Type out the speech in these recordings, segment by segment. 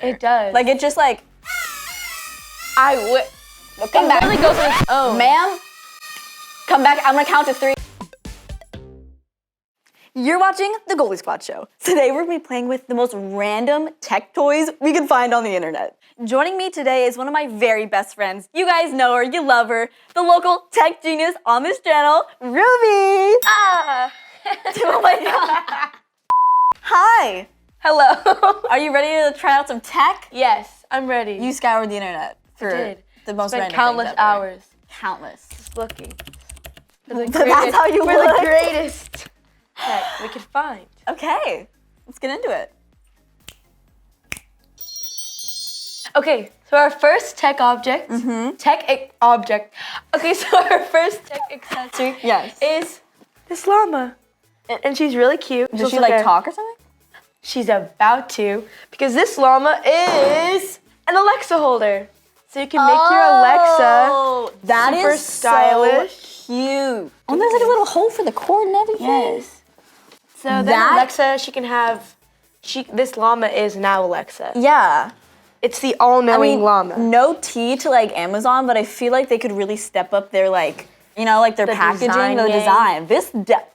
It does. Like, it just like... Well, come back. It really goes on its own. Ma'am, come back. I'm gonna count to 3. You're watching the Goldie Squad show. Today we're gonna be playing with the most random tech toys we can find on the internet. Joining me today is one of my very best friends. You guys know her, you love her, the local tech genius on this channel, Ruby. Ah. Oh my god. Hi. Hello. Are you ready to try out some tech? Yes, I'm ready. You scoured the internet for the most Spent random countless things ever. hours. Countless. Just looking. That's how you We're look. the greatest tech we could find. Okay, let's get into it. Okay, so our first tech object, object. Okay, so our first tech accessory is this llama. And she's really cute. Does she like talk or something? She's about to, because this llama is an Alexa holder. So you can make your Alexa that super is stylish. So cute. Oh, there's like a little hole for the cord and everything. Yes. So then Alexa, she can have, this llama is now Alexa. Yeah. It's the all-knowing llama. No tea to like Amazon, but I feel like they could really step up their like, you know, like their packaging, the design.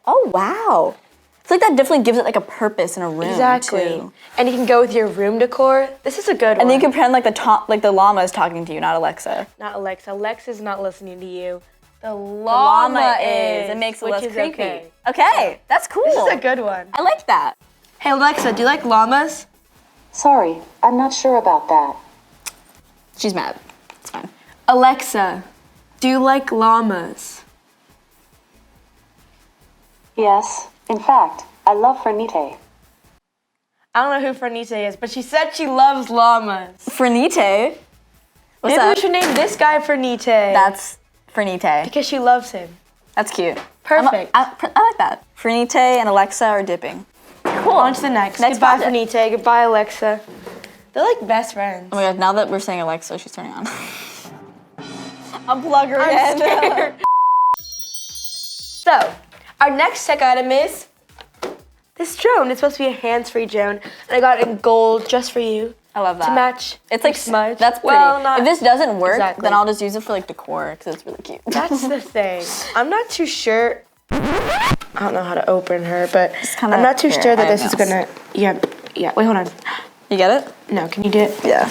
Oh wow. I feel like that definitely gives it like a purpose in a room too. And you can go with your room decor. This is a good one. And then you can pretend like the llama is talking to you, not Alexa. Not Alexa. Alexa's not listening to you. The llama is. It makes it less creepy. Okay, that's cool. This is a good one. I like that. Hey Alexa, do you like llamas? Sorry, I'm not sure about that. She's mad. It's fine. Alexa, do you like llamas? Yes, in fact, I love Fernite. I don't know who Fernite is, but she said she loves llamas. Fernite? What's Maybe up? we should name this guy Fernite. That's Fernite. Because she loves him. That's cute. Perfect. I like that. Fernite and Alexa are dipping. Cool. On to the next. Goodbye, Fernite. Goodbye, Alexa. They're like best friends. Oh my god, now that we're saying Alexa, she's turning on. Unplug her again. Scared. So, our next tech item is this drone. It's supposed to be a hands-free drone, and I got it in gold just for you. I love that. To match. It's like smudge. That's pretty. Well, not if this doesn't work, exactly. then I'll just use it for like decor because it's really cute. That's the thing. I'm not too sure. I don't know how to open her, but I'm not too sure that this is gonna. Yeah. Wait, hold on. You get it? No, can you do it? Yeah.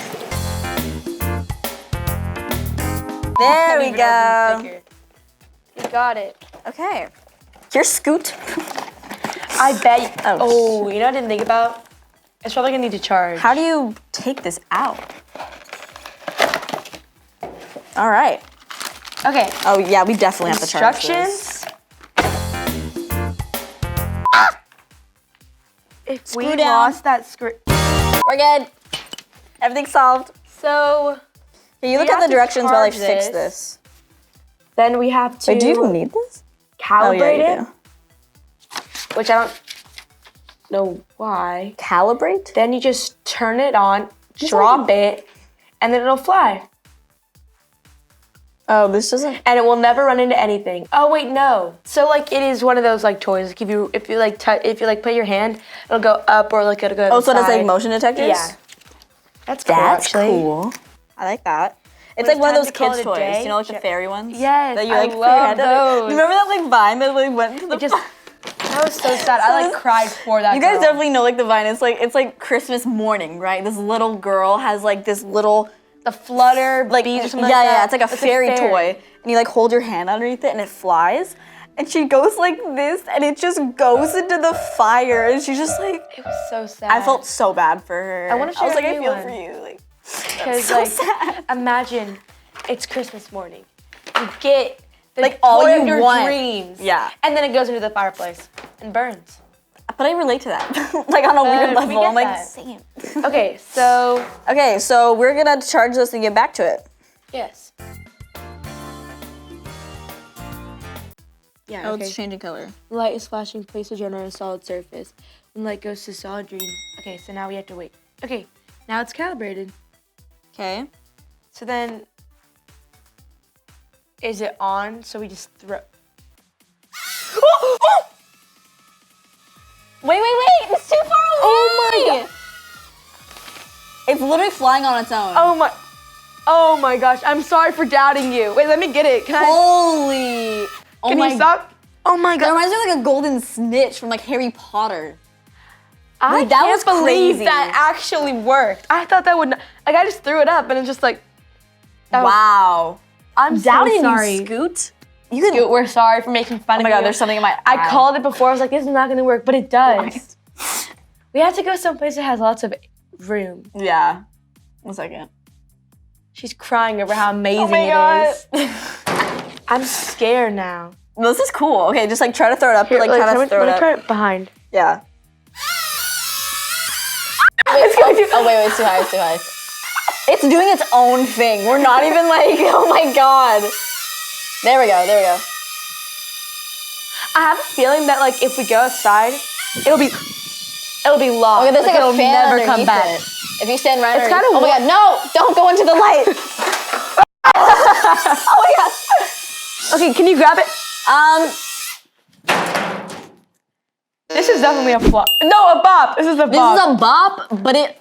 There we go. You got it. Okay. Here's Scoot. I bet. Oh, you know what I didn't think about? It's probably gonna need to charge. How do you take this out? All right. Okay. Oh yeah, we definitely have to charge this. Instructions. If we lost that screw. We're good. Everything's solved. So. Here, you look at the directions while I fix this. Then we have to. Wait, do you even need this? Calibrate it. Do. Which I don't know why. Calibrate? Then you just turn it on, drop it, and then it'll fly. Oh, this doesn't. And it will never run into anything. Oh wait, no. So like it is one of those like toys. Like if you put your hand, it'll go up or like it'll go. Oh, so it's like motion detectors? Yeah. That's cool. That's actually. cool. I like that. It's like one of those kids' toys, you know, like the fairy ones? Yes, that you, I like, love those. You remember that like vine that like went into the That was so sad. I like cried for that. You guys definitely know like the vine. It's like Christmas morning, right? This little girl has like this little flutter like beads or something like that. Yeah, it's like a fairy toy. And you like hold your hand underneath it and it flies. And she goes like this and it just goes into the fire and she's just like. It was so sad. I felt so bad for her. I want to share I was like, a I new feel one. for you. Like, because so sad. Imagine it's Christmas morning. You get the like all toy you of your want. dreams. Yeah. And then it goes into the fireplace and burns. But I relate to that. Like on a weird level. I'm like, same. Okay, so we're gonna charge this and get back to it. Yes. Yeah. Oh, okay. it's changing color. Light is flashing. Place a drone on a solid surface. When light goes to solid green. Okay, so now we have to wait. Okay, now it's calibrated. Okay. So then, is it on? So we just throw. Wait! It's too far away! Oh my god! It's literally flying on its own. Oh my gosh, I'm sorry for doubting you. Wait, let me get it. Can Holy. Can you stop? Oh my That god. reminds me of like a golden snitch from like Harry Potter. I Dude, that can't was believe crazy. that actually worked. I thought that would not, like I just threw it up and it's just like, oh, Wow. I'm Doubting so sorry. you, Scoot. Scoot, we're sorry for making fun of you. Oh my god, there's something in my eye. I called it before. I was like, this is not gonna work, but it does. We have to go someplace that has lots of room. Yeah. 1 second. She's crying over how amazing it is. I'm scared now. This is cool. Okay, just like try to throw it up. Here, Like try to throw it let me up. try it behind. Yeah. It's going to. Oh wait, it's too high. It's too high. It's doing its own thing. We're not even like. Oh my god. There we go. There we go. I have a feeling that like if we go outside, it'll be lost. Okay, there's like it'll a fan never underneath come back. it. If you stand right It's underneath. kinda Oh my god, no! Don't go into the light. Oh my god. Okay, can you grab it? This is definitely a flop. No, a bop. This is a bop. This is a bop, but it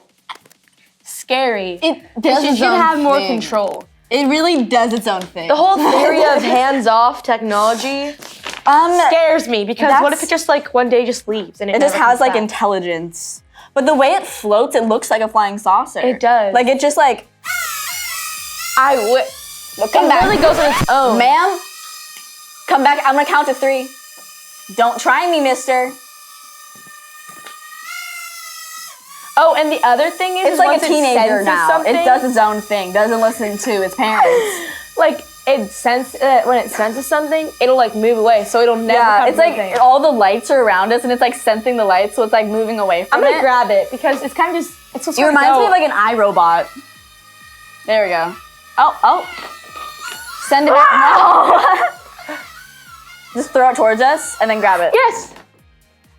scary. it does You its should own have more thing. control. It really does its own thing. The whole theory of hands-off technology scares me because what if it just like one day just leaves and it just never has comes like back? intelligence. But the way it floats, it looks like a flying saucer. It does. Like it just like I would. well, come It back. really goes on its own. Ma'am, come back. I'm gonna count to 3. Don't try me, mister. Oh, and the other thing is, It's like once a teenager it senses now. something, It does its own thing. Doesn't listen to its parents. like it when it senses something, it'll like move away, so it'll never. Yeah, come it's to like the thing. all the lights are around us, and it's like sensing the lights, so it's like moving away from I'm gonna it. grab it because it's kind of just. It's just. It reminds me of like an iRobot. There we go. Oh. Send it back. No. Just throw it towards us and then grab it. Yes,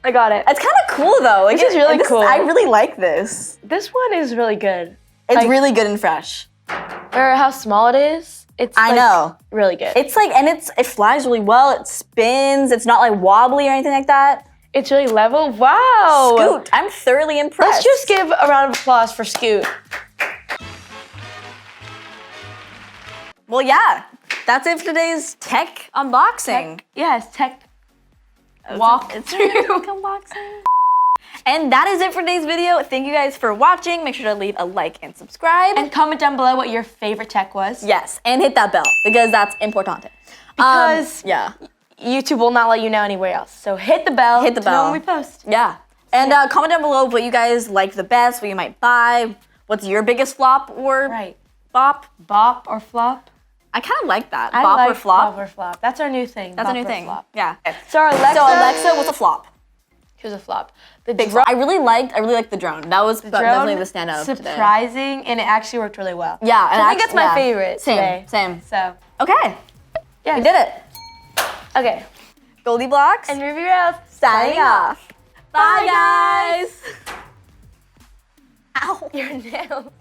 I got it. It's kind of cool though. Like, This is really cool. I really like this. This one is really good. It's Like- really good and fresh. Or how small it is. It's. I like, know. Really good. It's like, and it flies really well. It spins. It's not like wobbly or anything like that. It's really level. Wow. Scoot, I'm thoroughly impressed. Let's just give a round of applause for Scoot. Well, yeah. That's it for today's tech unboxing. Tech walk through. Unboxing. And that is it for today's video. Thank you guys for watching. Make sure to leave a like and subscribe. And comment down below what your favorite tech was. yes, and hit that bell because that's importante. Because yeah. YouTube will not let you know anywhere else. So hit the bell. Hit the to know bell. when we post. Yeah. And comment down below what you guys like the best, what you might buy, what's your biggest flop or Right. bop. Bop or flop. I kind of like that. I Bop like or flop. Bop or flop. That's our new thing. That's bop a new or thing. Flop. Yeah. So Alexa. So Alexa, what's a flop? Here's a flop. The Big drone. flop. I really liked the drone. That was definitely the standout of today. Surprising, and it actually worked really well. Yeah, So I think that's my favorite Same, today. same. So, Okay, yeah. we did it. Okay. GoldieBlox And Ruby Rose. signing off. Bye, guys. Your nails.